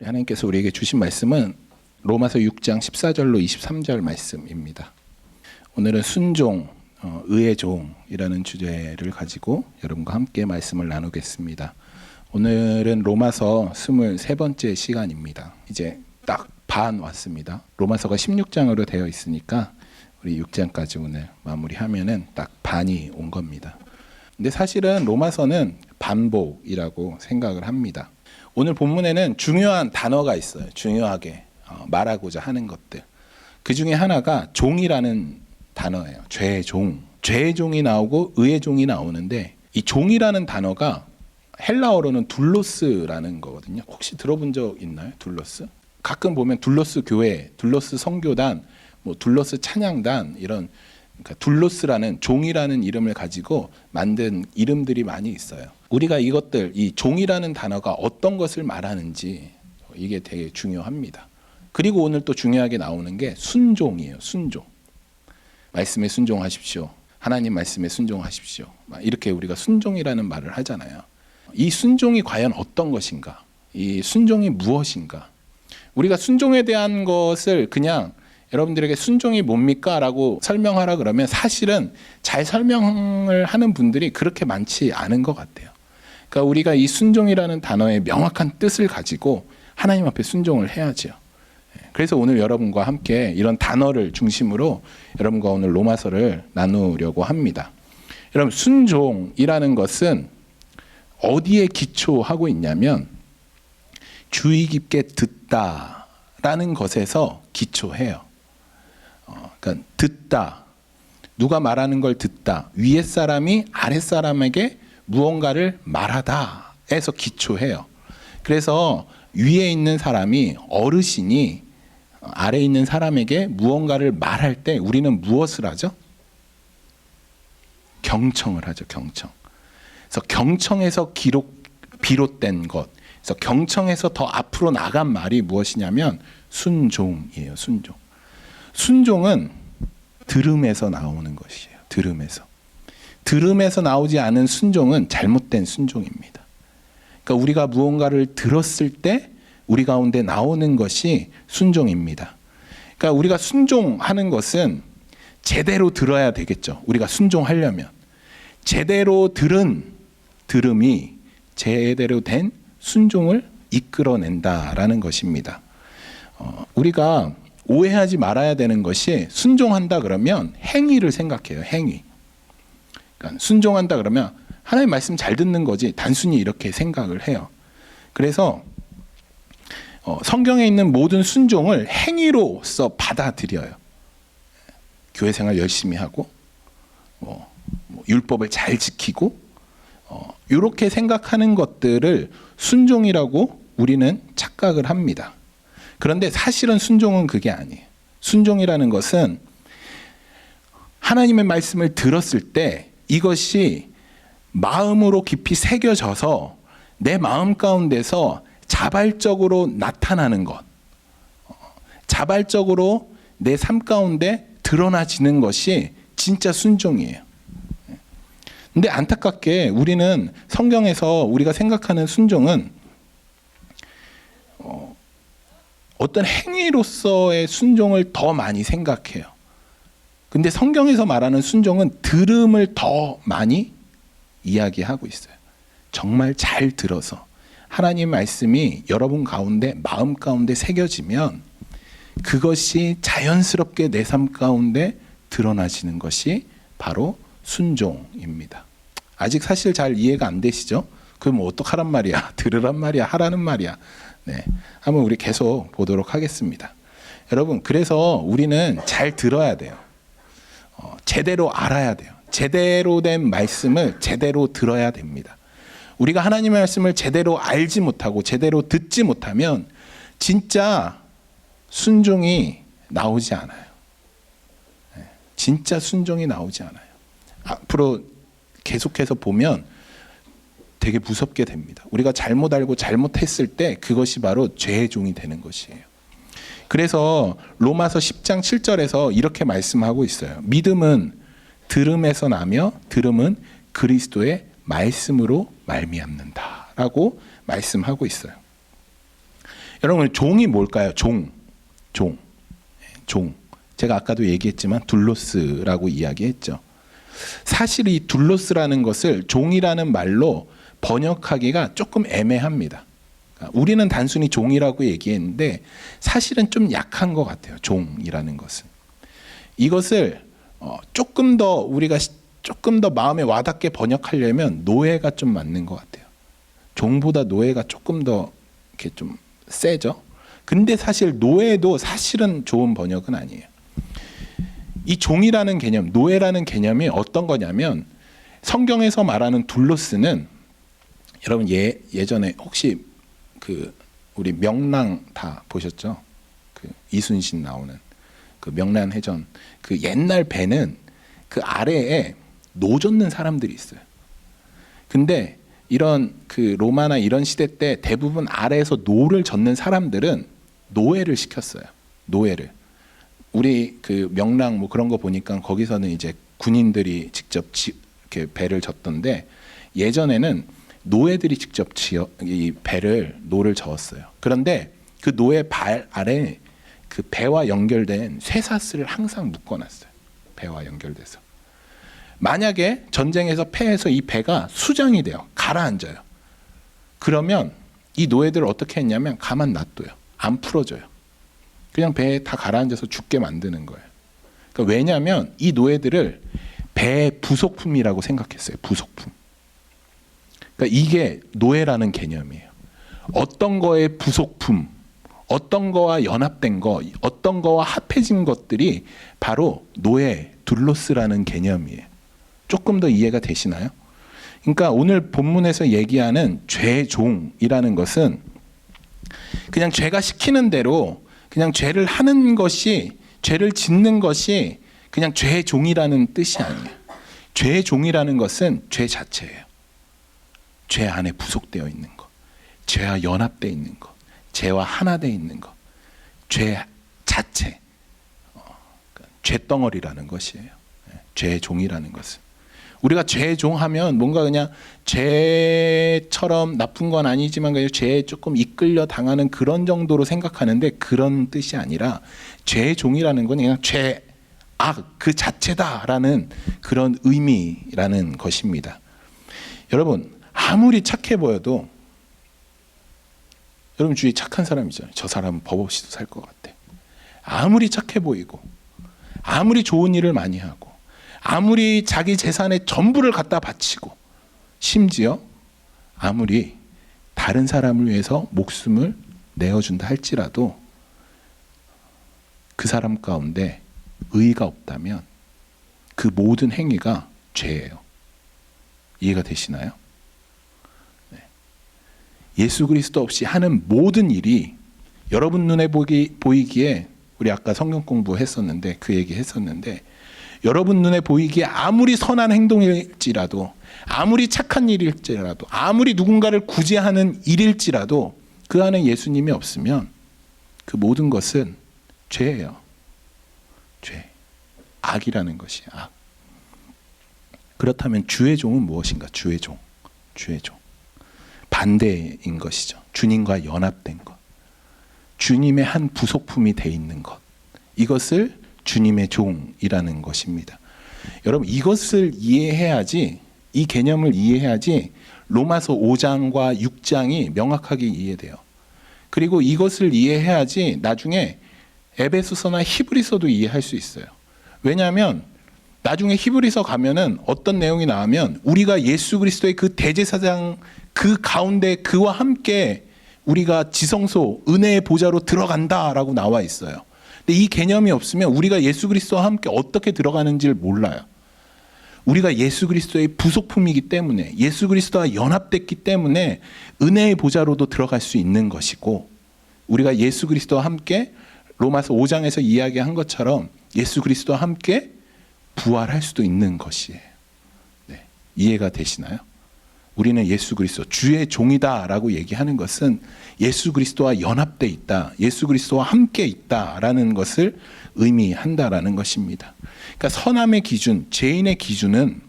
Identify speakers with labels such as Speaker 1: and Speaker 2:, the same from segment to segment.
Speaker 1: 하나님께서 우리에게 주신 말씀은 로마서 6장 14절로 23절 말씀입니다. 오늘은 순종, 의의 종이라는 주제를 가지고 여러분과 함께 말씀을 나누겠습니다. 오늘은 로마서 23번째 시간입니다. 이제 딱 반 왔습니다. 로마서가 16장으로 되어 있으니까 우리 6장까지 오늘 마무리하면은 딱 반이 온 겁니다. 근데 사실은 로마서는 반복이라고 생각을 합니다. 오늘 본문에는 중요한 단어가 있어요. 중요하게 말하고자 하는 것들. 그 중에 하나가 종이라는 단어예요. 죄의 종. 죄의 종이 나오고 의의 종이 나오는데 이 종이라는 단어가 헬라어로는 둘로스라는 거거든요. 혹시 들어본 적 있나요? 둘로스? 가끔 보면 둘로스 교회, 둘로스 선교단, 뭐 둘로스 찬양단 이런 그러니까 둘로스라는 종이라는 이름을 가지고 만든 이름들이 많이 있어요. 우리가 이것들, 이 종이라는 단어가 어떤 것을 말하는지 이게 되게 중요합니다. 그리고 오늘 또 중요하게 나오는 게 순종이에요. 순종. 말씀에 순종하십시오. 하나님 말씀에 순종하십시오. 이렇게 우리가 순종이라는 말을 하잖아요. 이 순종이 과연 어떤 것인가? 이 순종이 무엇인가? 우리가 순종에 대한 것을 그냥 여러분들에게 순종이 뭡니까? 라고 설명하라 그러면 사실은 잘 설명을 하는 분들이 그렇게 많지 않은 것 같아요. 그러니까 우리가 이 순종이라는 단어의 명확한 뜻을 가지고 하나님 앞에 순종을 해야죠. 그래서 오늘 여러분과 함께 이런 단어를 중심으로 여러분과 오늘 로마서를 나누려고 합니다. 여러분, 순종이라는 것은 어디에 기초하고 있냐면 주의 깊게 듣다라는 것에서 기초해요. 그러니까 듣다, 누가 말하는 걸 듣다, 위에 사람이 아랫 사람에게 무언가를 말하다에서 기초해요. 그래서 위에 있는 사람이 어르신이 아래에 있는 사람에게 무언가를 말할 때 우리는 무엇을 하죠? 경청을 하죠. 경청. 그래서 경청에서 비롯된 것, 그래서 경청에서 더 앞으로 나간 말이 무엇이냐면 순종이에요. 순종. 순종은 들음에서 나오는 것이에요. 들음에서 나오지 않은 순종은 잘못된 순종입니다. 그러니까 우리가 무언가를 들었을 때 우리 가운데 나오는 것이 순종입니다. 그러니까 우리가 순종하는 것은 제대로 들어야 되겠죠. 우리가 순종하려면 제대로 들은 들음이 제대로 된 순종을 이끌어낸다라는 것입니다. 우리가 오해하지 말아야 되는 것이 순종한다 그러면 행위를 생각해요. 행위. 그러니까 순종한다 그러면 하나님 말씀 잘 듣는 거지 단순히 이렇게 생각을 해요. 그래서 성경에 있는 모든 순종을 행위로서 받아들여요. 교회 생활 열심히 하고 율법을 잘 지키고 이렇게 생각하는 것들을 순종이라고 우리는 착각을 합니다. 그런데 사실은 순종은 그게 아니에요. 순종이라는 것은 하나님의 말씀을 들었을 때 이것이 마음으로 깊이 새겨져서 내 마음 가운데서 자발적으로 나타나는 것, 자발적으로 내 삶 가운데 드러나지는 것이 진짜 순종이에요. 근데 안타깝게 우리는 성경에서 우리가 생각하는 순종은 어떤 행위로서의 순종을 더 많이 생각해요. 근데 성경에서 말하는 순종은 들음을 더 많이 이야기하고 있어요. 정말 잘 들어서 하나님 말씀이 여러분 가운데 마음 가운데 새겨지면 그것이 자연스럽게 내 삶 가운데 드러나지는 것이 바로 순종입니다. 아직 사실 잘 이해가 안 되시죠? 그럼 어떡하란 말이야? 들으란 말이야? 하라는 말이야? 네, 한번 우리 계속 보도록 하겠습니다. 여러분, 그래서 우리는 잘 들어야 돼요. 제대로 알아야 돼요. 제대로 된 말씀을 제대로 들어야 됩니다. 우리가 하나님의 말씀을 제대로 알지 못하고 제대로 듣지 못하면 진짜 순종이 나오지 않아요. 진짜 순종이 나오지 않아요. 앞으로 계속해서 보면 되게 무섭게 됩니다. 우리가 잘못 알고 잘못했을 때 그것이 바로 죄의 종이 되는 것이에요. 그래서 로마서 10장 7절에서 이렇게 말씀하고 있어요. 믿음은 들음에서 나며 들음은 그리스도의 말씀으로 말미암는다라고 말씀하고 있어요. 여러분 종이 뭘까요? 종. 제가 아까도 얘기했지만 둘로스라고 이야기했죠. 사실 이 둘로스라는 것을 종이라는 말로 번역하기가 조금 애매합니다. 우리는 단순히 종이라고 얘기했는데 사실은 좀 약한 것 같아요. 종이라는 것은. 이것을 조금 더 마음에 와닿게 번역하려면 노예가 좀 맞는 것 같아요. 종보다 노예가 조금 더 이렇게 좀 세죠. 근데 사실 노예도 사실은 좋은 번역은 아니에요. 이 종이라는 개념, 노예라는 개념이 어떤 거냐면 성경에서 말하는 둘로스는 여러분 예전에 혹시 우리 명랑 다 보셨죠? 이순신 나오는 명란해전 옛날 배는 아래에 노 젓는 사람들이 있어요. 근데 이런 로마나 이런 시대 때 대부분 아래에서 노를 젓는 사람들은 노예를 시켰어요. 노예를. 우리 명랑 뭐 그런 거 보니까 거기서는 이제 군인들이 직접 이렇게 배를 젓던데 예전에는 노예들이 직접 이 노를 저었어요. 그런데 그 노예 발 아래 배와 연결된 쇠사슬을 항상 묶어놨어요. 배와 연결돼서. 만약에 전쟁에서 패해서 이 배가 수장이 돼요. 가라앉아요. 그러면 이 노예들을 어떻게 했냐면 가만 놔둬요. 안 풀어줘요. 그냥 배에 다 가라앉아서 죽게 만드는 거예요. 그러니까 왜냐하면 이 노예들을 배의 부속품이라고 생각했어요. 부속품. 그러니까 이게 노예라는 개념이에요. 어떤 거의 부속품, 어떤 거와 연합된 거, 어떤 거와 합해진 것들이 바로 노예, 둘로스라는 개념이에요. 조금 더 이해가 되시나요? 그러니까 오늘 본문에서 얘기하는 죄종이라는 것은 그냥 죄가 시키는 대로 그냥 죄를 하는 것이, 죄를 짓는 것이 그냥 죄종이라는 뜻이 아니에요. 죄종이라는 것은 죄 자체예요. 죄 안에 부속되어 있는 것, 죄와 연합되어 있는 것, 죄와 하나 되어 있는 것, 죄 자체, 죄덩어리라는 것이에요. 죄종이라는 것은. 우리가 죄종하면 뭔가 그냥 죄처럼 나쁜 건 아니지만 그냥 죄에 조금 이끌려 당하는 그런 정도로 생각하는데 그런 뜻이 아니라 죄종이라는 건 그냥 그 자체다라는 그런 의미라는 것입니다. 여러분 아무리 착해 보여도 여러분 주위에 착한 사람 있잖아요. 저 사람은 법 없이도 살 것 같아. 아무리 착해 보이고 아무리 좋은 일을 많이 하고 아무리 자기 재산의 전부를 갖다 바치고 심지어 아무리 다른 사람을 위해서 목숨을 내어준다 할지라도 그 사람 가운데 의의가 없다면 그 모든 행위가 죄예요. 이해가 되시나요? 네. 예수 그리스도 없이 하는 모든 일이 여러분 눈에 보이기에 우리 아까 성경 공부했었는데 그 얘기 했었는데 여러분 눈에 보이기에 아무리 선한 행동일지라도 아무리 착한 일일지라도 아무리 누군가를 구제하는 일일지라도 그 안에 예수님이 없으면 그 모든 것은 죄예요. 죄. 악이라는 것이 악. 그렇다면 주의 종은 무엇인가? 주의 종. 반대인 것이죠. 주님과 연합된 것. 주님의 한 부속품이 돼 있는 것. 이것을 주님의 종이라는 것입니다. 여러분 이것을 이해해야지, 이 개념을 이해해야지 로마서 5장과 6장이 명확하게 이해돼요. 그리고 이것을 이해해야지 나중에 에베소서나 히브리서도 이해할 수 있어요. 왜냐하면 나중에 히브리서 가면은 어떤 내용이 나오면 우리가 예수 그리스도의 그 대제사장 그 가운데 그와 함께 우리가 지성소 은혜의 보좌로 들어간다라고 나와 있어요. 근데 이 개념이 없으면 우리가 예수 그리스도와 함께 어떻게 들어가는지를 몰라요. 우리가 예수 그리스도의 부속품이기 때문에 예수 그리스도와 연합됐기 때문에 은혜의 보좌로도 들어갈 수 있는 것이고 우리가 예수 그리스도와 함께 로마서 5장에서 이야기한 것처럼 예수 그리스도와 함께 부활할 수도 있는 것이에요. 네. 이해가 되시나요? 우리는 예수 그리스도 주의 종이다라고 얘기하는 것은 예수 그리스도와 연합돼 있다, 예수 그리스도와 함께 있다라는 것을 의미한다라는 것입니다. 그러니까 선함의 기준, 죄인의 기준은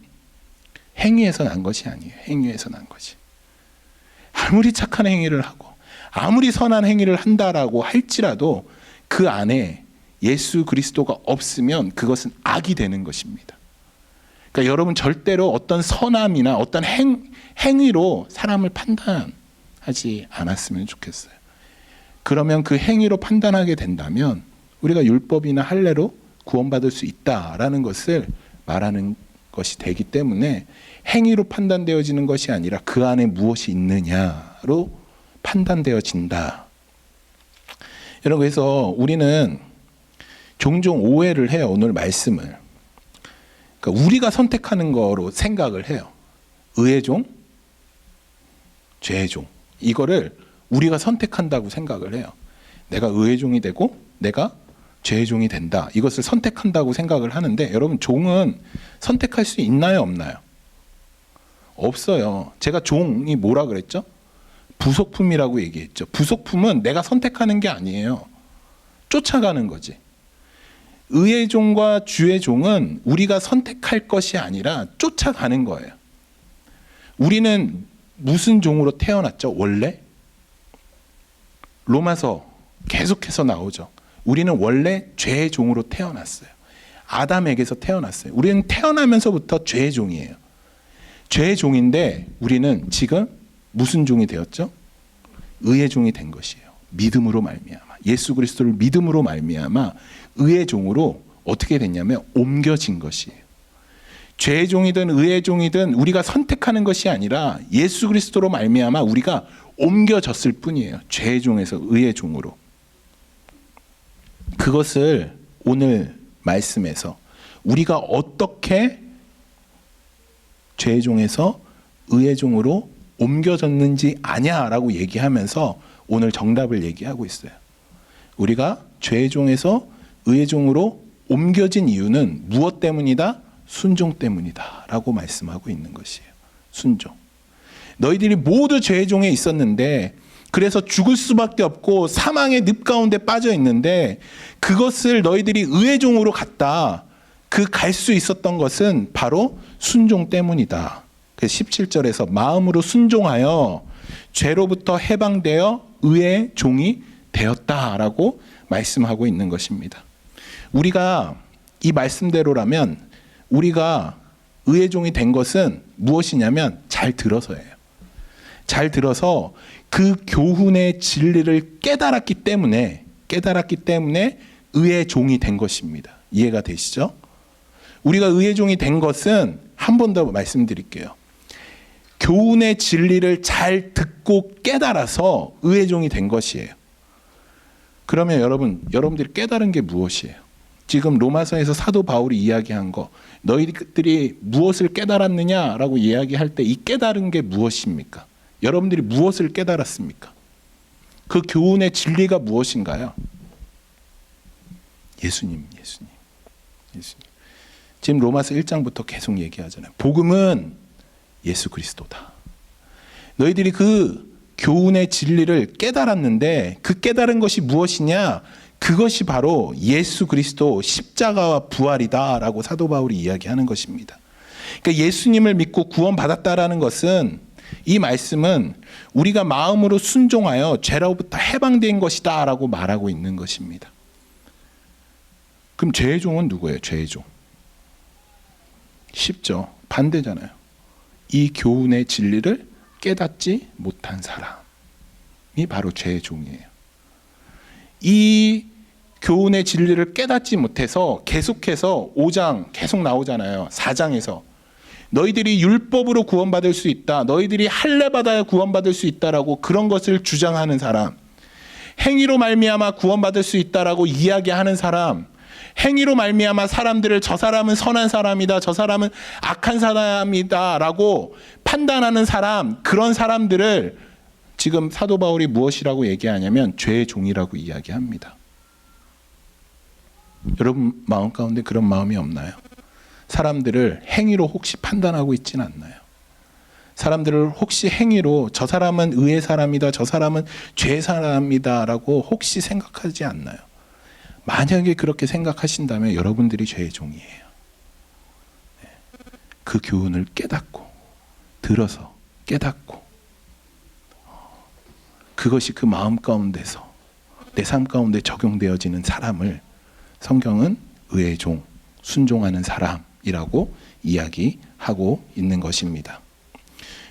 Speaker 1: 행위에서 난 것이 아니에요. 행위에서 난 것이. 아무리 착한 행위를 하고 아무리 선한 행위를 한다라고 할지라도 그 안에 예수 그리스도가 없으면 그것은 악이 되는 것입니다. 그러니까 여러분 절대로 어떤 선함이나 어떤 행위로 사람을 판단하지 않았으면 좋겠어요. 그러면 그 행위로 판단하게 된다면 우리가 율법이나 할례로 구원받을 수 있다라는 것을 말하는 것이 되기 때문에 행위로 판단되어지는 것이 아니라 그 안에 무엇이 있느냐로 판단되어진다. 여러분, 그래서 우리는 종종 오해를 해요. 오늘 말씀을. 그러니까 우리가 선택하는 거로 생각을 해요. 의의 종, 죄의 종. 이거를 우리가 선택한다고 생각을 해요. 내가 의의 종이 되고 내가 죄의 종이 된다. 이것을 선택한다고 생각을 하는데 여러분, 종은 선택할 수 있나요, 없나요? 없어요. 제가 종이 뭐라 그랬죠? 부속품이라고 얘기했죠. 부속품은 내가 선택하는 게 아니에요. 쫓아가는 거지. 의의 종과 주의 종은 우리가 선택할 것이 아니라 쫓아가는 거예요. 우리는 무슨 종으로 태어났죠? 원래? 로마서 계속해서 나오죠. 우리는 원래 죄의 종으로 태어났어요. 아담에게서 태어났어요. 우리는 태어나면서부터 죄의 종이에요. 죄의 종인데 우리는 지금 무슨 종이 되었죠? 의의 종이 된 것이에요. 믿음으로 말미암아, 예수 그리스도를 믿음으로 말미암아 의의 종으로 어떻게 됐냐면 옮겨진 것이에요. 죄의 종이든 의의 종이든 우리가 선택하는 것이 아니라 예수 그리스도로 말미암아 우리가 옮겨졌을 뿐이에요. 죄의 종에서 의의 종으로. 그것을 오늘 말씀에서 우리가 어떻게 죄의 종에서 의의 종으로 옮겨졌는지 아냐라고 얘기하면서 오늘 정답을 얘기하고 있어요. 우리가 죄의 종에서 의의 종으로 옮겨진 이유는 무엇 때문이다? 순종 때문이다 라고 말씀하고 있는 것이에요. 순종. 너희들이 모두 죄의 종에 있었는데 그래서 죽을 수밖에 없고 사망의 늪 가운데 빠져 있는데 그것을 너희들이 의의 종으로 갔다. 그 갈 수 있었던 것은 바로 순종 때문이다. 그래서 17절에서 마음으로 순종하여 죄로부터 해방되어 의의 종이 되었다라고 말씀하고 있는 것입니다. 우리가 이 말씀대로라면 우리가 의의 종이 된 것은 무엇이냐면 잘 들어서예요. 잘 들어서 그 교훈의 진리를 깨달았기 때문에 의의 종이 된 것입니다. 이해가 되시죠? 우리가 의의 종이 된 것은 한 번 더 말씀드릴게요. 교훈의 진리를 잘 듣고 깨달아서 의의 종이 된 것이에요. 그러면 여러분들이 깨달은 게 무엇이에요? 지금 로마서에서 사도 바울이 이야기한 거, 너희들이 무엇을 깨달았느냐라고 이야기할 때 이 깨달은 게 무엇입니까? 여러분들이 무엇을 깨달았습니까? 그 교훈의 진리가 무엇인가요? 예수님. 지금 로마서 1장부터 계속 얘기하잖아요. 복음은 예수 그리스도다. 너희들이 그 교훈의 진리를 깨달았는데 그 깨달은 것이 무엇이냐? 그것이 바로 예수 그리스도 십자가와 부활이다라고 사도 바울이 이야기하는 것입니다. 그러니까 예수님을 믿고 구원받았다라는 것은, 이 말씀은 우리가 마음으로 순종하여 죄로부터 해방된 것이다라고 말하고 있는 것입니다. 그럼 죄의 종은 누구예요? 죄의 종. 쉽죠. 반대잖아요. 이 교훈의 진리를 깨닫지 못한 사람이 바로 죄의 종이에요. 이 교훈의 진리를 깨닫지 못해서 계속해서 5장 계속 나오잖아요. 4장에서 너희들이 율법으로 구원받을 수 있다, 너희들이 할례 받아야 구원받을 수 있다라고 그런 것을 주장하는 사람, 행위로 말미암아 구원받을 수 있다라고 이야기하는 사람, 행위로 말미암아 사람들을 저 사람은 선한 사람이다, 저 사람은 악한 사람이다라고 판단하는 사람, 그런 사람들을 지금 사도 바울이 무엇이라고 얘기하냐면 죄의 종이라고 이야기합니다. 여러분 마음 가운데 그런 마음이 없나요? 사람들을 행위로 혹시 판단하고 있지는 않나요? 사람들을 혹시 행위로 저 사람은 의의 사람이다, 저 사람은 죄의 사람이다라고 혹시 생각하지 않나요? 만약에 그렇게 생각하신다면 여러분들이 죄의 종이에요. 그 교훈을 깨닫고 들어서 깨닫고 그것이 그 마음 가운데서 내 삶 가운데 적용되어지는 사람을 성경은 의의 종, 순종하는 사람이라고 이야기하고 있는 것입니다.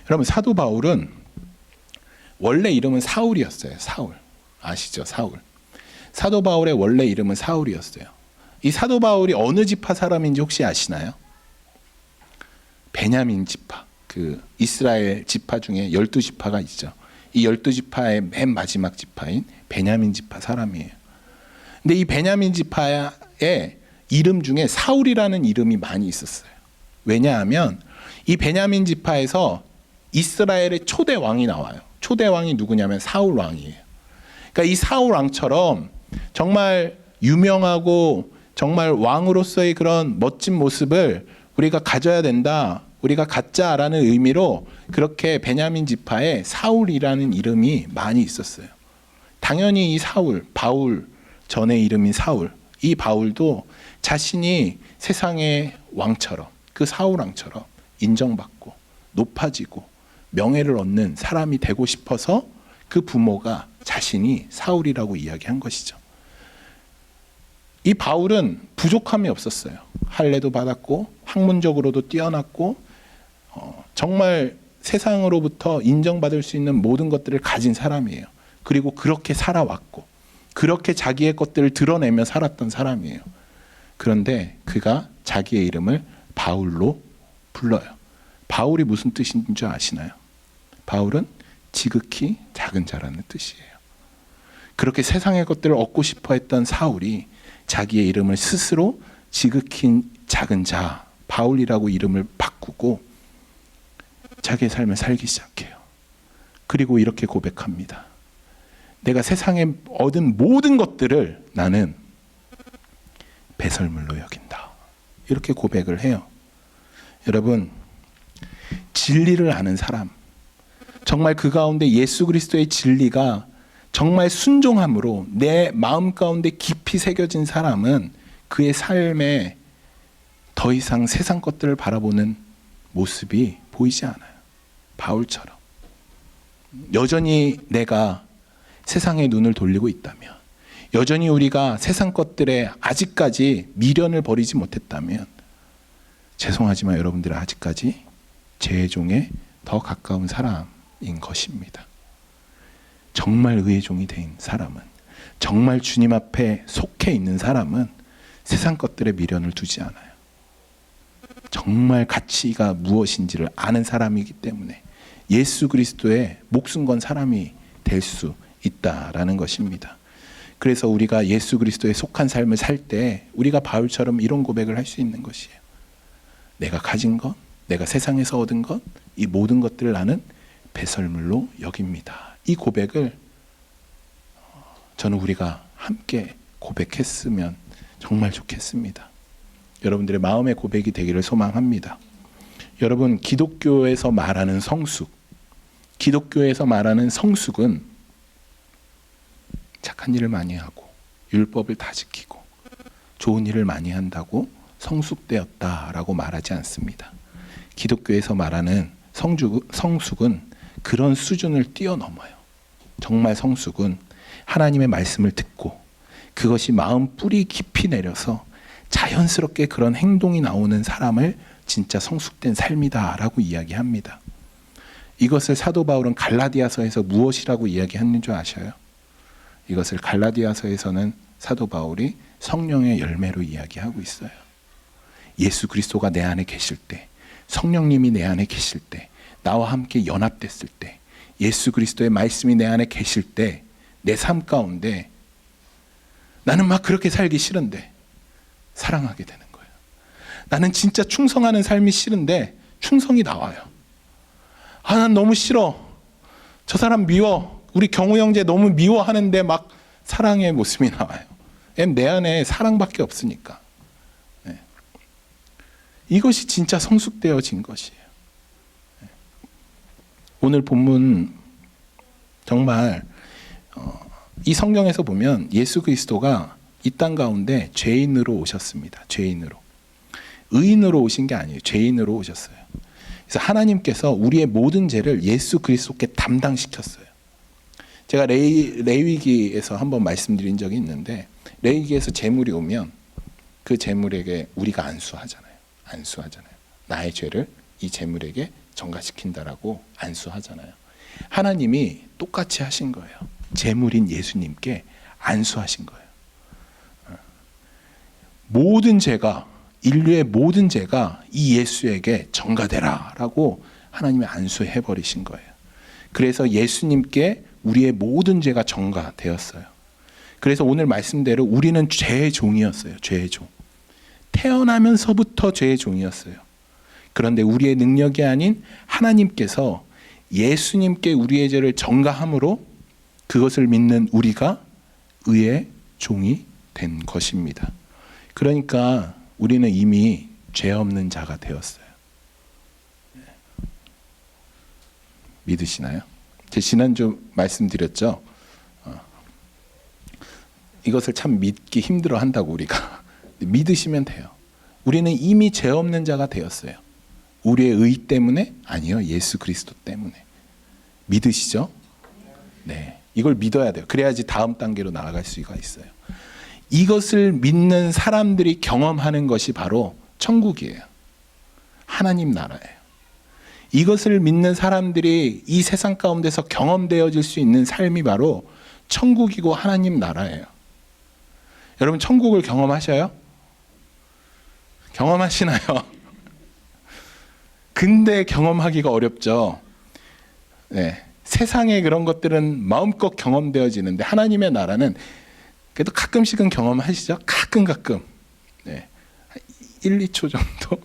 Speaker 1: 여러분, 사도 바울은 원래 이름은 사울이었어요. 사울. 아시죠? 사울. 사도 바울의 원래 이름은 사울이었어요. 이 사도 바울이 어느 지파 사람인지 혹시 아시나요? 베냐민 지파. 그 이스라엘 지파 중에 12지파가 있죠. 이 12지파의 맨 마지막 지파인 베냐민 지파 사람이에요. 근데 이 베냐민 지파의 이름 중에 사울이라는 이름이 많이 있었어요. 왜냐하면 이 베냐민 지파에서 이스라엘의 초대 왕이 나와요. 초대 왕이 누구냐면 사울 왕이에요. 그러니까 이 사울 왕처럼 정말 유명하고 정말 왕으로서의 그런 멋진 모습을 우리가 가져야 된다, 우리가 갖자라는 의미로 그렇게 베냐민 지파에 사울이라는 이름이 많이 있었어요. 당연히 이 사울, 바울 전의 이름인 사울, 이 바울도 자신이 세상의 왕처럼, 그 사울 왕처럼 인정받고 높아지고 명예를 얻는 사람이 되고 싶어서 그 부모가 자신이 사울이라고 이야기한 것이죠. 이 바울은 부족함이 없었어요. 할례도 받았고 학문적으로도 뛰어났고 정말 세상으로부터 인정받을 수 있는 모든 것들을 가진 사람이에요. 그리고 그렇게 살아왔고 그렇게 자기의 것들을 드러내며 살았던 사람이에요. 그런데 그가 자기의 이름을 바울로 불러요. 바울이 무슨 뜻인 줄 아시나요? 바울은 지극히 작은 자라는 뜻이에요. 그렇게 세상의 것들을 얻고 싶어 했던 사울이 자기의 이름을 스스로 지극히 작은 자, 바울이라고 이름을 바꾸고 자기의 삶을 살기 시작해요. 그리고 이렇게 고백합니다. 내가 세상에 얻은 모든 것들을 나는 배설물로 여긴다. 이렇게 고백을 해요. 여러분, 진리를 아는 사람, 정말 그 가운데 예수 그리스도의 진리가 정말 순종함으로 내 마음 가운데 깊이 새겨진 사람은 그의 삶에 더 이상 세상 것들을 바라보는 모습이 보이지 않아요. 바울처럼. 여전히 내가 세상의 눈을 돌리고 있다면, 여전히 우리가 세상 것들에 아직까지 미련을 버리지 못했다면, 죄송하지만 여러분들은 아직까지 죄의 종에 더 가까운 사람인 것입니다. 정말 의의 종이 된 사람은, 정말 주님 앞에 속해 있는 사람은 세상 것들에 미련을 두지 않아요. 정말 가치가 무엇인지를 아는 사람이기 때문에 예수 그리스도의 목숨 건 사람이 될 수 있다라는 것입니다. 그래서 우리가 예수 그리스도에 속한 삶을 살 때 우리가 바울처럼 이런 고백을 할 수 있는 것이에요. 내가 가진 것, 내가 세상에서 얻은 것, 이 모든 것들을 나는 배설물로 여깁니다. 이 고백을 저는 우리가 함께 고백했으면 정말 좋겠습니다. 여러분들의 마음의 고백이 되기를 소망합니다. 여러분, 기독교에서 말하는 성숙, 기독교에서 말하는 성숙은 착한 일을 많이 하고 율법을 다 지키고 좋은 일을 많이 한다고 성숙되었다라고 말하지 않습니다. 기독교에서 말하는 성숙은 그런 수준을 뛰어넘어요. 정말 성숙은 하나님의 말씀을 듣고 그것이 마음 뿌리 깊이 내려서 자연스럽게 그런 행동이 나오는 사람을 진짜 성숙된 삶이다라고 이야기합니다. 이것을 사도 바울은 갈라디아서에서 무엇이라고 이야기했는 줄 아셔요? 이것을 갈라디아서에서는 사도 바울이 성령의 열매로 이야기하고 있어요. 예수 그리스도가 내 안에 계실 때, 성령님이 내 안에 계실 때, 나와 함께 연합됐을 때, 예수 그리스도의 말씀이 내 안에 계실 때, 내 삶 가운데 나는 막 그렇게 살기 싫은데 사랑하게 되는 거예요. 나는 진짜 충성하는 삶이 싫은데 충성이 나와요. 아, 난 너무 싫어. 저 사람 미워. 우리 경우 형제 너무 미워하는데 막 사랑의 모습이 나와요. 내 안에 사랑밖에 없으니까. 네. 이것이 진짜 성숙되어진 것이에요. 네. 오늘 본문 정말 이 성경에서 보면 예수 그리스도가 이 땅 가운데 죄인으로 오셨습니다. 죄인으로. 의인으로 오신 게 아니에요. 죄인으로 오셨어요. 그래서 하나님께서 우리의 모든 죄를 예수 그리스도께 담당시켰어요. 제가 레위기에서 한번 말씀드린 적이 있는데, 레위기에서 재물이 오면 그 재물에게 우리가 안수하잖아요. 나의 죄를 이 재물에게 전가시킨다라고 안수하잖아요. 하나님이 똑같이 하신 거예요. 재물인 예수님께 안수하신 거예요. 모든 죄가, 인류의 모든 죄가 이 예수에게 전가되라라고 하나님이 안수해 버리신 거예요. 그래서 예수님께 우리의 모든 죄가 전가되었어요. 그래서 오늘 말씀대로 우리는 죄의 종이었어요. 죄의 종. 태어나면서부터 죄의 종이었어요. 그런데 우리의 능력이 아닌 하나님께서 예수님께 우리의 죄를 전가함으로 그것을 믿는 우리가 의의 종이 된 것입니다. 그러니까 우리는 이미 죄 없는 자가 되었어요. 믿으시나요? 제가 지난주 말씀드렸죠. 이것을 참 믿기 힘들어 한다고 우리가. 믿으시면 돼요. 우리는 이미 죄 없는 자가 되었어요. 우리의 의 때문에? 아니요. 예수 그리스도 때문에. 믿으시죠? 네. 이걸 믿어야 돼요. 그래야지 다음 단계로 나아갈 수가 있어요. 이것을 믿는 사람들이 경험하는 것이 바로 천국이에요. 하나님 나라예요. 이것을 믿는 사람들이 이 세상 가운데서 경험되어질 수 있는 삶이 바로 천국이고 하나님 나라예요. 여러분 천국을 경험하셔요? 경험하시나요? 근데 경험하기가 어렵죠. 네. 세상의 그런 것들은 마음껏 경험되어지는데 하나님의 나라는 그래도 가끔씩은 경험하시죠? 가끔. 네. 1, 2초 정도.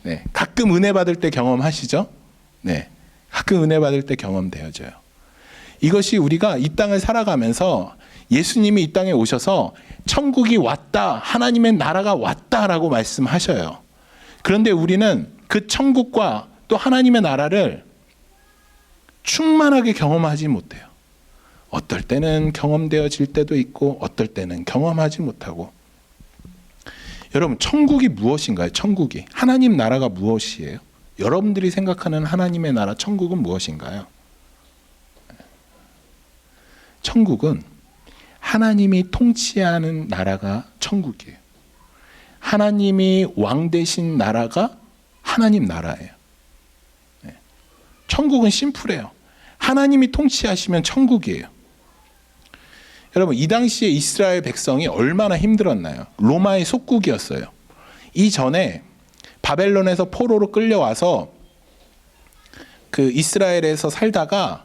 Speaker 1: 네. 가끔 은혜 받을 때 경험하시죠? 네. 가끔 은혜 받을 때 경험되어져요. 이것이 우리가 이 땅을 살아가면서 예수님이 이 땅에 오셔서 천국이 왔다, 하나님의 나라가 왔다라고 말씀하셔요. 그런데 우리는 그 천국과 또 하나님의 나라를 충만하게 경험하지 못해요. 어떨 때는 경험되어질 때도 있고 어떨 때는 경험하지 못하고. 여러분 천국이 무엇인가요? 천국이 하나님 나라가 무엇이에요? 여러분들이 생각하는 하나님의 나라 천국은 무엇인가요? 천국은 하나님이 통치하는 나라가 천국이에요. 하나님이 왕 되신 나라가 하나님 나라예요. 천국은 심플해요. 하나님이 통치하시면 천국이에요. 여러분 이 당시에 이스라엘 백성이 얼마나 힘들었나요? 로마의 속국이었어요. 이전에 바벨론에서 포로로 끌려와서 그 이스라엘에서 살다가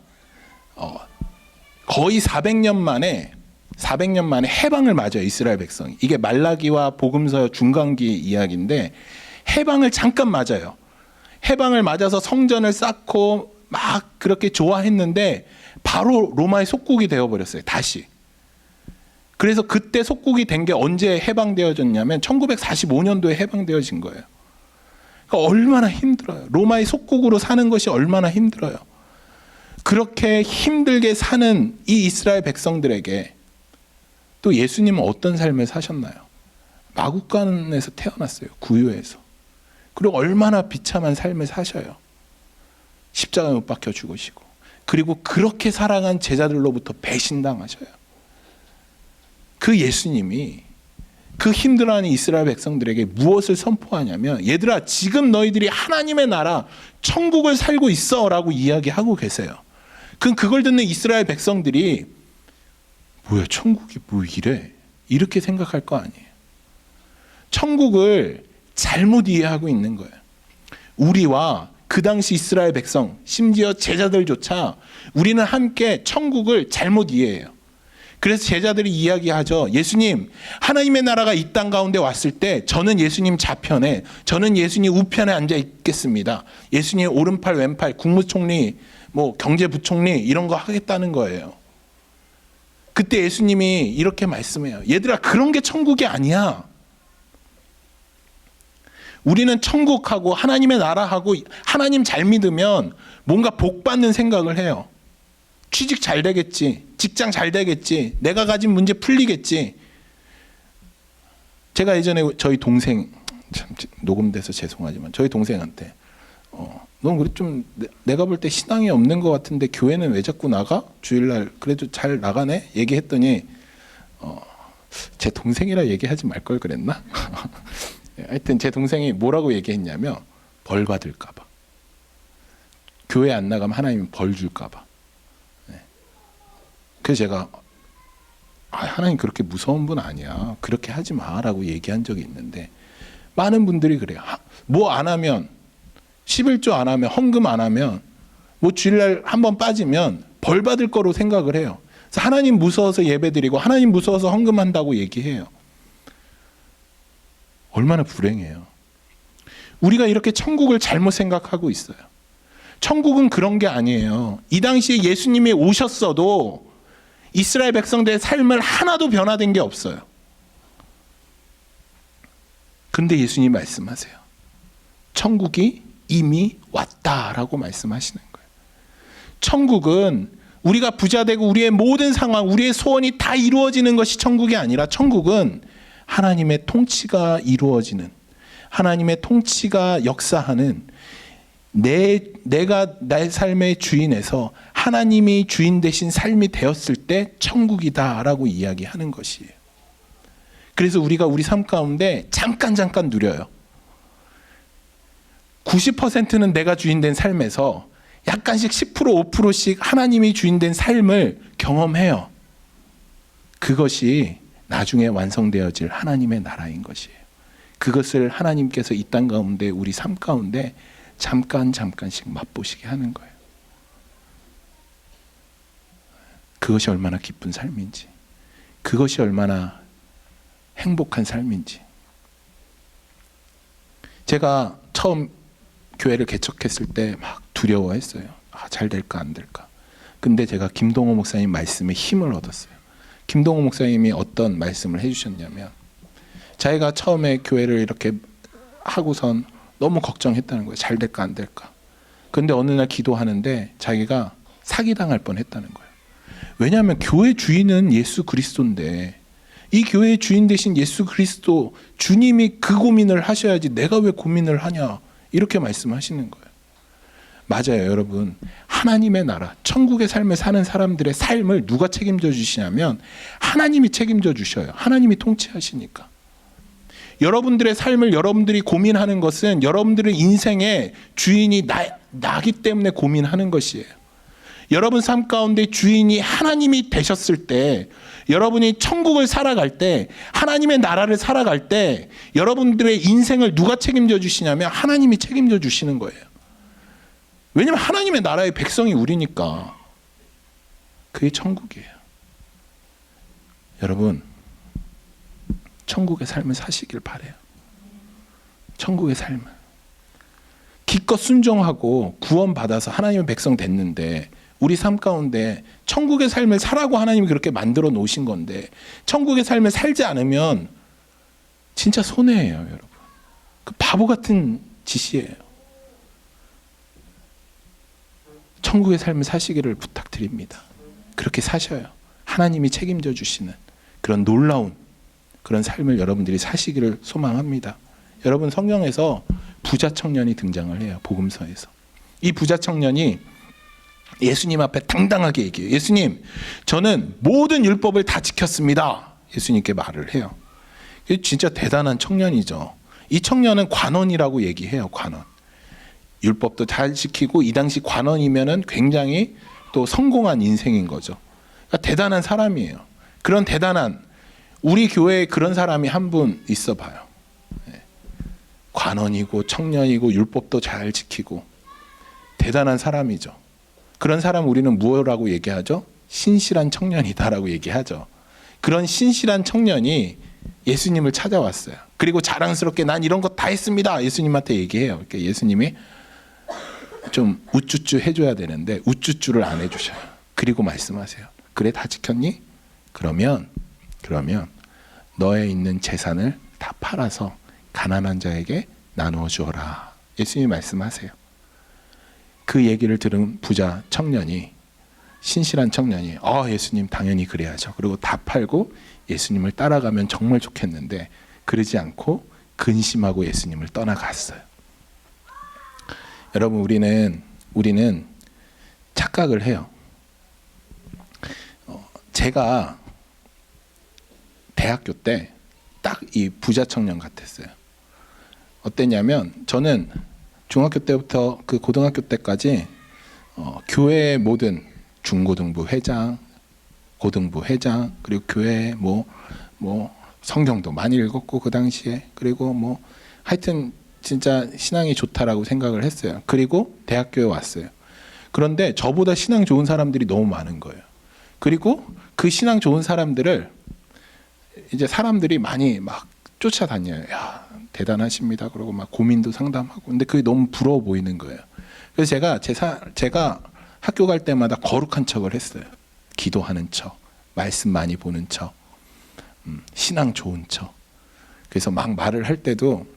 Speaker 1: 거의 400년 만에 해방을 맞아요. 이스라엘 백성이. 이게 말라기와 복음서 중간기 이야기인데 해방을 잠깐 맞아요. 해방을 맞아서 성전을 쌓고 막 그렇게 좋아했는데 바로 로마의 속국이 되어버렸어요. 다시. 그래서 그때 속국이 된 게 언제 해방되어졌냐면 1945년도에 해방되어진 거예요. 그러니까 얼마나 힘들어요. 로마의 속국으로 사는 것이 얼마나 힘들어요. 그렇게 힘들게 사는 이 이스라엘 백성들에게 또 예수님은 어떤 삶을 사셨나요? 마구간에서 태어났어요. 구유에서. 그리고 얼마나 비참한 삶을 사셔요. 십자가에 못 박혀 죽으시고. 그리고 그렇게 살아간 제자들로부터 배신당하셔요. 그 예수님이 그 힘들어하는 이스라엘 백성들에게 무엇을 선포하냐면 얘들아 지금 너희들이 하나님의 나라 천국을 살고 있어 라고 이야기하고 계세요. 그걸 듣는 이스라엘 백성들이 뭐야 천국이 뭐 이래? 이렇게 생각할 거 아니에요. 천국을 잘못 이해하고 있는 거예요. 우리와 그 당시 이스라엘 백성 심지어 제자들조차 우리는 함께 천국을 잘못 이해해요. 그래서 제자들이 이야기하죠. 예수님 하나님의 나라가 이 땅 가운데 왔을 때 저는 예수님 좌편에 저는 예수님 우편에 앉아 있겠습니다. 예수님 오른팔 왼팔 국무총리 뭐 경제부총리 이런 거 하겠다는 거예요. 그때 예수님이 이렇게 말씀해요. 얘들아 그런 게 천국이 아니야. 우리는 천국하고 하나님의 나라하고 하나님 잘 믿으면 뭔가 복 받는 생각을 해요. 취직 잘 되겠지. 직장 잘 되겠지. 내가 가진 문제 풀리겠지. 제가 예전에 저희 동생 참 녹음돼서 죄송하지만 저희 동생한테 넌 그래 좀 내가 볼 때 신앙이 없는 것 같은데 교회는 왜 자꾸 나가? 주일날 그래도 잘 나가네? 얘기했더니 제 동생이라 얘기하지 말 걸 그랬나? 하여튼 제 동생이 뭐라고 얘기했냐면 벌 받을까 봐. 교회 안 나가면 하나님이 벌 줄까 봐. 그래서 제가 하나님 그렇게 무서운 분 아니야. 그렇게 하지 마라고 얘기한 적이 있는데 많은 분들이 그래요. 뭐 안 하면 11조 안 하면 헌금 안 하면 뭐 주일날 한번 빠지면 벌 받을 거로 생각을 해요. 그래서 하나님 무서워서 예배드리고 하나님 무서워서 헌금한다고 얘기해요. 얼마나 불행해요. 우리가 이렇게 천국을 잘못 생각하고 있어요. 천국은 그런 게 아니에요. 이 당시에 예수님이 오셨어도 이스라엘 백성들의 삶을 하나도 변화된 게 없어요. 그런데 예수님이 말씀하세요. 천국이 이미 왔다라고 말씀하시는 거예요. 천국은 우리가 부자 되고 우리의 모든 상황, 우리의 소원이 다 이루어지는 것이 천국이 아니라 천국은 하나님의 통치가 이루어지는, 하나님의 통치가 역사하는, 내가 나의 삶의 주인에서 하나님이 주인 되신 삶이 되었을 때 천국이다라고 이야기하는 것이에요. 그래서 우리가 우리 삶 가운데 잠깐 누려요. 90%는 내가 주인 된 삶에서 약간씩 10% 5%씩 하나님이 주인 된 삶을 경험해요. 그것이 나중에 완성되어질 하나님의 나라인 것이에요. 그것을 하나님께서 이 땅 가운데 우리 삶 가운데 잠깐씩 맛보시게 하는 거예요. 그것이 얼마나 기쁜 삶인지, 그것이 얼마나 행복한 삶인지. 제가 처음 교회를 개척했을 때 막 두려워했어요. 잘 될까 안 될까. 근데 제가 김동호 목사님 말씀에 힘을 얻었어요. 김동호 목사님이 어떤 말씀을 해주셨냐면, 자기가 처음에 교회를 이렇게 하고선 너무 걱정했다는 거예요. 잘 될까 안 될까. 근데 어느 날 기도하는데 자기가 사기당할 뻔했다는 거예요. 왜냐하면 교회 주인은 예수 그리스도인데, 이 교회의 주인 되신 예수 그리스도 주님이 그 고민을 하셔야지 내가 왜 고민을 하냐, 이렇게 말씀하시는 거예요. 맞아요, 여러분. 하나님의 나라, 천국의 삶을 사는 사람들의 삶을 누가 책임져 주시냐면 하나님이 책임져 주셔요. 하나님이 통치하시니까. 여러분들의 삶을 여러분들이 고민하는 것은 여러분들의 인생의 주인이 나기 때문에 고민하는 것이에요. 여러분 삶 가운데 주인이 하나님이 되셨을 때, 여러분이 천국을 살아갈 때, 하나님의 나라를 살아갈 때 여러분들의 인생을 누가 책임져 주시냐면 하나님이 책임져 주시는 거예요. 왜냐하면 하나님의 나라의 백성이 우리니까. 그게 천국이에요. 여러분, 천국의 삶을 사시길 바라요. 천국의 삶을 기껏 순종하고 구원받아서 하나님의 백성 됐는데, 우리 삶 가운데 천국의 삶을 살라고 하나님이 그렇게 만들어 놓으신 건데 천국의 삶을 살지 않으면 진짜 손해예요, 여러분. 그 바보 같은 짓이에요. 천국의 삶을 사시기를 부탁드립니다. 그렇게 사셔요. 하나님이 책임져 주시는 그런 놀라운 그런 삶을 여러분들이 사시기를 소망합니다. 여러분, 성경에서 부자 청년이 등장을 해요. 복음서에서. 이 부자 청년이 예수님 앞에 당당하게 얘기해요. 예수님, 저는 모든 율법을 다 지켰습니다. 예수님께 말을 해요. 진짜 대단한 청년이죠. 이 청년은 관원이라고 얘기해요. 관원. 율법도 잘 지키고 이 당시 관원이면은 굉장히 또 성공한 인생인 거죠. 그러니까 대단한 사람이에요. 그런 대단한, 우리 교회에 그런 사람이 한 분 있어 봐요. 관원이고 청년이고 율법도 잘 지키고 대단한 사람이죠. 그런 사람 우리는 무엇이라고 얘기하죠? 신실한 청년이다라고 얘기하죠. 그런 신실한 청년이 예수님을 찾아왔어요. 그리고 자랑스럽게 난 이런 거 다 했습니다. 예수님한테 얘기해요. 그러니까 예수님이 좀 우쭈쭈 해줘야 되는데 우쭈쭈를 안 해주셔요. 그리고 말씀하세요. 그래, 다 지켰니? 그러면 너의 있는 재산을 다 팔아서 가난한 자에게 나누어 주어라. 예수님이 말씀하세요. 그 얘기를 들은 부자 청년이, 신실한 청년이 예수님 당연히 그래야죠. 그리고 다 팔고 예수님을 따라가면 정말 좋겠는데 그러지 않고 근심하고 예수님을 떠나갔어요. 여러분, 우리는 착각을 해요. 제가 대학교 때 딱 이 부자 청년 같았어요. 어땠냐면 저는 중학교 때부터 그 고등학교 때까지 교회 모든 중고등부 회장, 고등부 회장, 그리고 교회 뭐 성경도 많이 읽었고 그 당시에, 그리고 하여튼 진짜 신앙이 좋다라고 생각을 했어요. 그리고 대학교에 왔어요. 그런데 저보다 신앙 좋은 사람들이 너무 많은 거예요. 그리고 그 신앙 좋은 사람들을 이제 사람들이 많이 막 쫓아다녀요. 야, 대단하십니다. 그러고 막 고민도 상담하고. 근데 그게 너무 부러워 보이는 거예요. 그래서 제가 학교 갈 때마다 거룩한 척을 했어요. 기도하는 척, 말씀 많이 보는 척, 신앙 좋은 척. 그래서 막 말을 할 때도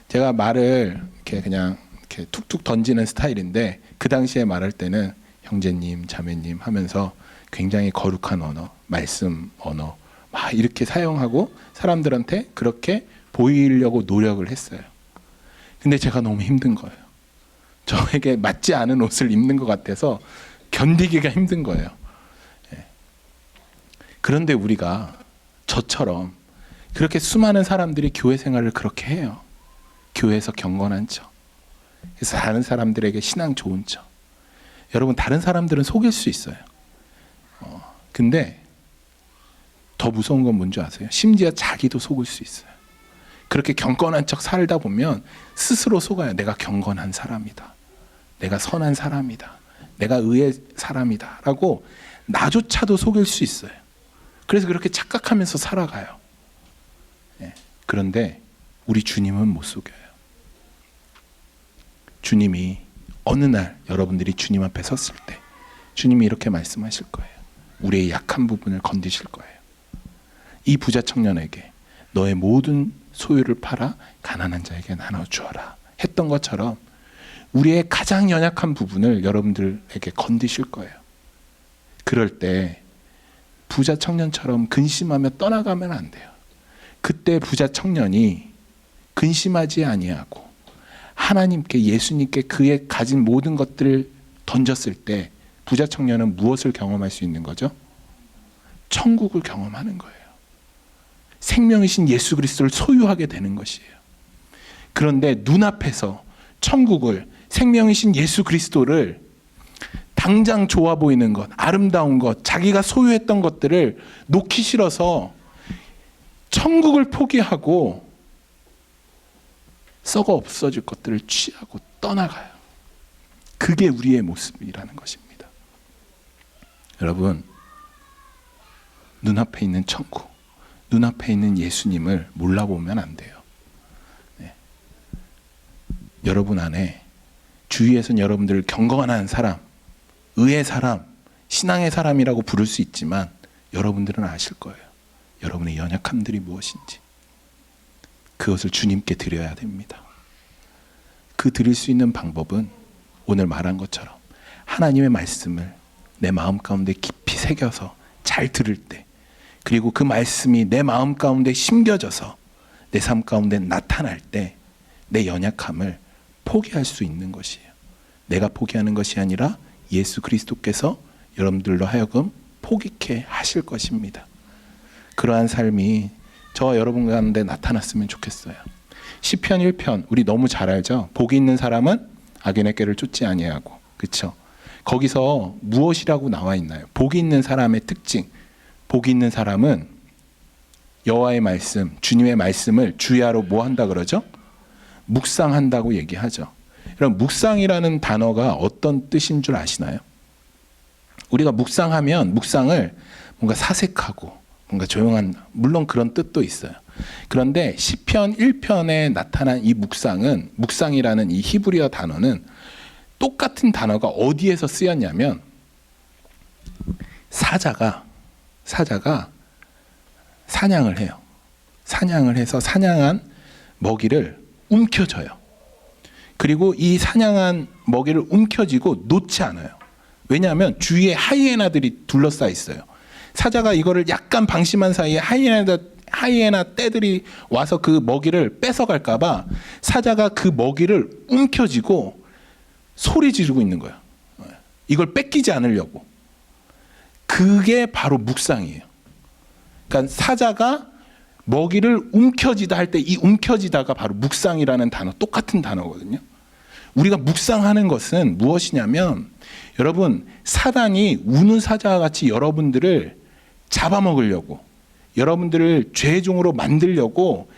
Speaker 1: 제가 말을 이렇게 그냥 이렇게 툭툭 던지는 스타일인데, 그 당시에 말할 때는 형제님, 자매님 하면서 굉장히 거룩한 언어, 말씀 언어 막 이렇게 사용하고 사람들한테 그렇게 보이려고 노력을 했어요. 근데 제가 너무 힘든 거예요. 저에게 맞지 않은 옷을 입는 것 같아서 견디기가 힘든 거예요. 그런데 우리가 저처럼 그렇게 수많은 사람들이 교회 생활을 그렇게 해요. 교회에서 경건한 척, 그래서 다른 사람들에게 신앙 좋은 척. 여러분, 다른 사람들은 속일 수 있어요. 근데 더 무서운 건 뭔지 아세요? 심지어 자기도 속을 수 있어요. 그렇게 경건한 척 살다 보면 스스로 속아요. 내가 경건한 사람이다, 내가 선한 사람이다, 내가 의의 사람이다 라고 나조차도 속일 수 있어요. 그래서 그렇게 착각하면서 살아가요. 그런데 우리 주님은 못 속여요. 주님이 어느 날 여러분들이 주님 앞에 섰을 때 주님이 이렇게 말씀하실 거예요. 우리의 약한 부분을 건드실 거예요. 이 부자 청년에게 너의 모든 소유를 팔아 가난한 자에게 나눠주어라 했던 것처럼 우리의 가장 연약한 부분을 여러분들에게 건드실 거예요. 그럴 때 부자 청년처럼 근심하며 떠나가면 안 돼요. 그때 부자 청년이 근심하지 아니하고 하나님께, 예수님께 그의 가진 모든 것들을 던졌을 때 부자 청년은 무엇을 경험할 수 있는 거죠? 천국을 경험하는 거예요. 생명이신 예수 그리스도를 소유하게 되는 것이에요. 그런데 눈앞에서 천국을, 생명이신 예수 그리스도를, 당장 좋아 보이는 것, 아름다운 것, 자기가 소유했던 것들을 놓기 싫어서 천국을 포기하고 썩어 없어질 것들을 취하고 떠나가요. 그게 우리의 모습이라는 것입니다. 여러분, 눈앞에 있는 천국, 눈앞에 있는 예수님을 몰라보면 안 돼요. 여러분 안에, 주위에서는 여러분들을 경건한 사람, 의의 사람, 신앙의 사람이라고 부를 수 있지만 여러분들은 아실 거예요. 여러분의 연약함들이 무엇인지. 그것을 주님께 드려야 됩니다. 그 드릴 수 있는 방법은 오늘 말한 것처럼 하나님의 말씀을 내 마음 가운데 깊이 새겨서 잘 들을 때, 그리고 그 말씀이 내 마음 가운데 심겨져서 내 삶 가운데 나타날 때 내 연약함을 포기할 수 있는 것이에요. 내가 포기하는 것이 아니라 예수 그리스도께서 여러분들로 하여금 포기케 하실 것입니다. 그러한 삶이 저와 여러분 가운데 나타났으면 좋겠어요. 시편 1편 우리 너무 잘 알죠? 복이 있는 사람은 악인의 꾀를 쫓지 아니하고, 그렇죠? 거기서 무엇이라고 나와 있나요? 복이 있는 사람의 특징. 복이 있는 사람은 여호와의 말씀, 주님의 말씀을 주야로 뭐 한다 그러죠? 묵상한다고 얘기하죠. 그럼 묵상이라는 단어가 어떤 뜻인 줄 아시나요? 우리가 묵상하면 묵상을 뭔가 사색하고 뭔가 조용한, 물론 그런 뜻도 있어요. 그런데 시편 1편에 나타난 이 묵상은, 묵상이라는 이 히브리어 단어는 똑같은 단어가 어디에서 쓰였냐면 사자가 사냥을 해요. 사냥을 해서 사냥한 먹이를 움켜줘요. 그리고 이 사냥한 먹이를 움켜쥐고 놓지 않아요. 왜냐하면 주위에 하이에나들이 둘러싸여 있어요. 사자가 이거를 약간 방심한 사이에 하이에나 떼들이 와서 그 먹이를 뺏어갈까 봐 사자가 그 먹이를 움켜쥐고 소리 지르고 있는 거야. 이걸 뺏기지 않으려고. 그게 바로 묵상이에요. 그러니까 사자가 먹이를 움켜쥐다 할 때 이 움켜쥐다가 바로 묵상이라는 단어, 똑같은 단어거든요. 우리가 묵상하는 것은 무엇이냐면, 여러분, 사단이 우는 사자와 같이 여러분들을 잡아먹으려고, 여러분들을 죄의 종으로 만들려고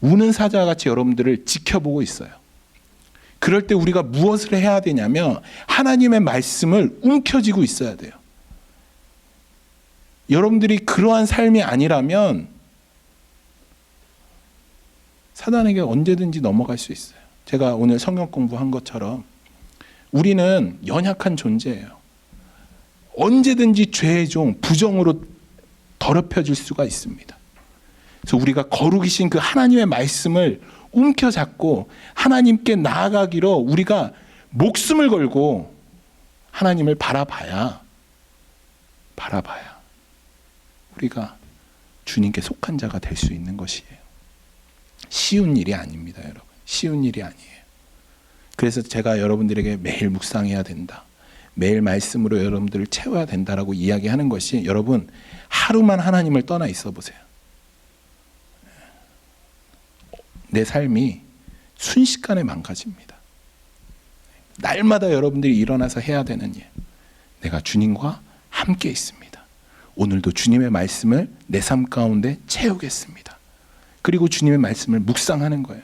Speaker 1: 우는 사자와 같이 여러분들을 지켜보고 있어요. 그럴 때 우리가 무엇을 해야 되냐면 하나님의 말씀을 움켜쥐고 있어야 돼요. 여러분들이 그러한 삶이 아니라면 사단에게 언제든지 넘어갈 수 있어요. 제가 오늘 성경 공부한 것처럼 우리는 연약한 존재예요. 언제든지 죄의 종, 부정으로 더럽혀질 수가 있습니다. 그래서 우리가 거룩이신 그 하나님의 말씀을 움켜잡고 하나님께 나아가기로 우리가 목숨을 걸고 하나님을 바라봐야 우리가 주님께 속한 자가 될 수 있는 것이에요. 쉬운 일이 아닙니다, 여러분. 쉬운 일이 아니에요. 그래서 제가 여러분들에게 매일 묵상해야 된다, 매일 말씀으로 여러분들을 채워야 된다라고 이야기하는 것이, 여러분 하루만 하나님을 떠나 있어 보세요. 내 삶이 순식간에 망가집니다. 날마다 여러분들이 일어나서 해야 되는 일, 내가 주님과 함께 있습니다. 오늘도 주님의 말씀을 내 삶 가운데 채우겠습니다. 그리고 주님의 말씀을 묵상하는 거예요.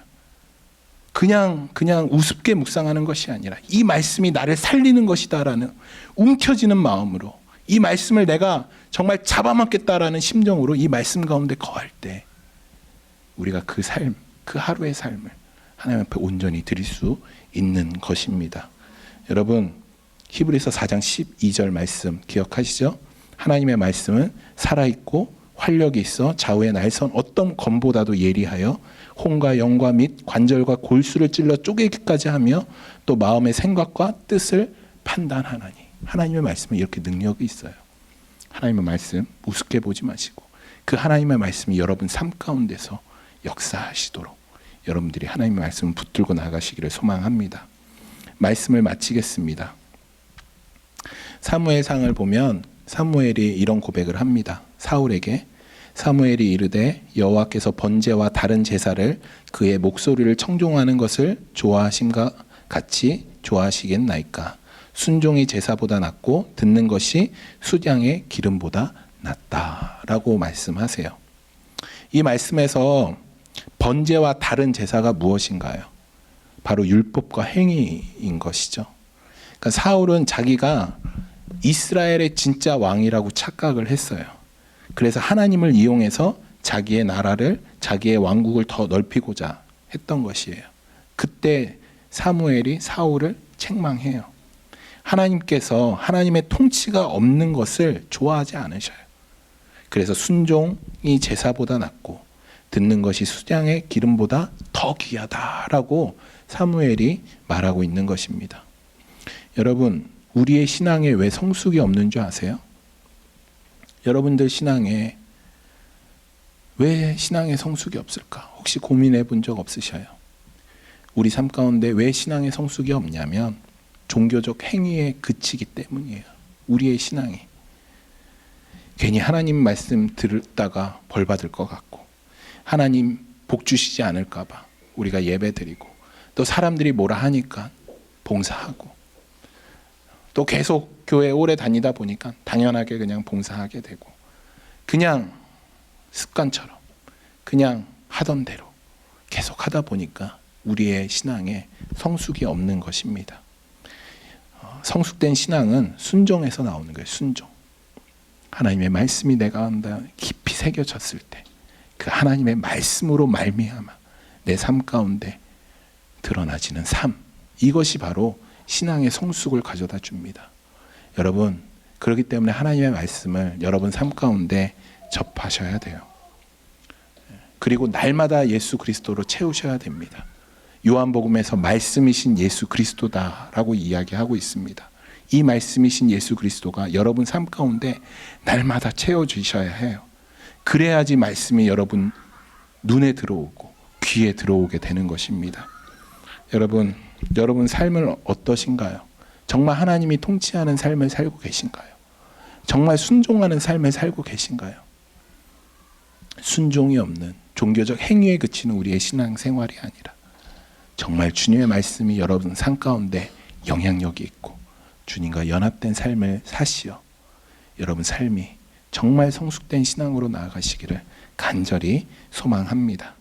Speaker 1: 그냥 우습게 묵상하는 것이 아니라 이 말씀이 나를 살리는 것이다라는 움켜쥐는 마음으로, 이 말씀을 내가 정말 잡아먹겠다라는 심정으로 이 말씀 가운데 거할 때 우리가 그 삶, 그 하루의 삶을 하나님 앞에 온전히 드릴 수 있는 것입니다. 여러분, 히브리서 4장 12절 말씀 기억하시죠? 하나님의 말씀은 살아있고 활력이 있어 좌우의 날선 어떤 검보다도 예리하여 혼과 영과 및 관절과 골수를 찔러 쪼개기까지 하며 또 마음의 생각과 뜻을 판단하나니. 하나님의 말씀은 이렇게 능력이 있어요. 하나님의 말씀 우습게 보지 마시고 그 하나님의 말씀이 여러분 삶 가운데서 역사하시도록 여러분들이 하나님의 말씀을 붙들고 나가시기를 소망합니다. 말씀을 마치겠습니다. 사무엘상을 보면 사무엘이 이런 고백을 합니다. 사울에게 사무엘이 이르되 여호와께서 번제와 다른 제사를 그의 목소리를 청종하는 것을 좋아하심과 같이 좋아하시겠나이까. 순종이 제사보다 낫고 듣는 것이 수량의 기름보다 낫다라고 말씀하세요. 이 말씀에서 번제와 다른 제사가 무엇인가요? 바로 율법과 행위인 것이죠. 그러니까 사울은 자기가 이스라엘의 진짜 왕이라고 착각을 했어요. 그래서 하나님을 이용해서 자기의 나라를, 자기의 왕국을 더 넓히고자 했던 것이에요. 그때 사무엘이 사울을 책망해요. 하나님께서 하나님의 통치가 없는 것을 좋아하지 않으셔요. 그래서 순종이 제사보다 낫고 듣는 것이 수량의 기름보다 더 귀하다라고 사무엘이 말하고 있는 것입니다. 여러분, 우리의 신앙에 왜 성숙이 없는 줄 아세요? 여러분들 신앙에 왜 신앙에 성숙이 없을까? 혹시 고민해 본 적 없으셔요? 우리 삶 가운데 왜 신앙에 성숙이 없냐면 종교적 행위에 그치기 때문이에요. 우리의 신앙이 괜히 하나님 말씀 들었다가 벌 받을 것 같고, 하나님 복 주시지 않을까 봐 우리가 예배 드리고, 또 사람들이 뭐라 하니까 봉사하고, 또 계속 교회 오래 다니다 보니까 당연하게 그냥 봉사하게 되고, 그냥 습관처럼 그냥 하던 대로 계속 하다 보니까 우리의 신앙에 성숙이 없는 것입니다. 성숙된 신앙은 순종에서 나오는 거예요. 순종. 하나님의 말씀이 내 가운데 깊이 새겨졌을 때 그 하나님의 말씀으로 말미암아 내 삶 가운데 드러나지는 삶, 이것이 바로 신앙의 성숙을 가져다 줍니다. 여러분, 그렇기 때문에 하나님의 말씀을 여러분 삶 가운데 접하셔야 돼요. 그리고 날마다 예수 그리스도로 채우셔야 됩니다. 요한복음에서 말씀이신 예수 그리스도다라고 이야기하고 있습니다. 이 말씀이신 예수 그리스도가 여러분 삶 가운데 날마다 채워주셔야 해요. 그래야지 말씀이 여러분 눈에 들어오고 귀에 들어오게 되는 것입니다. 여러분, 여러분 삶을 어떠신가요? 정말 하나님이 통치하는 삶을 살고 계신가요? 정말 순종하는 삶을 살고 계신가요? 순종이 없는 종교적 행위에 그치는 우리의 신앙 생활이 아니라 정말 주님의 말씀이 여러분 삶 가운데 영향력이 있고 주님과 연합된 삶을 사시어 여러분 삶이 정말 성숙된 신앙으로 나아가시기를 간절히 소망합니다.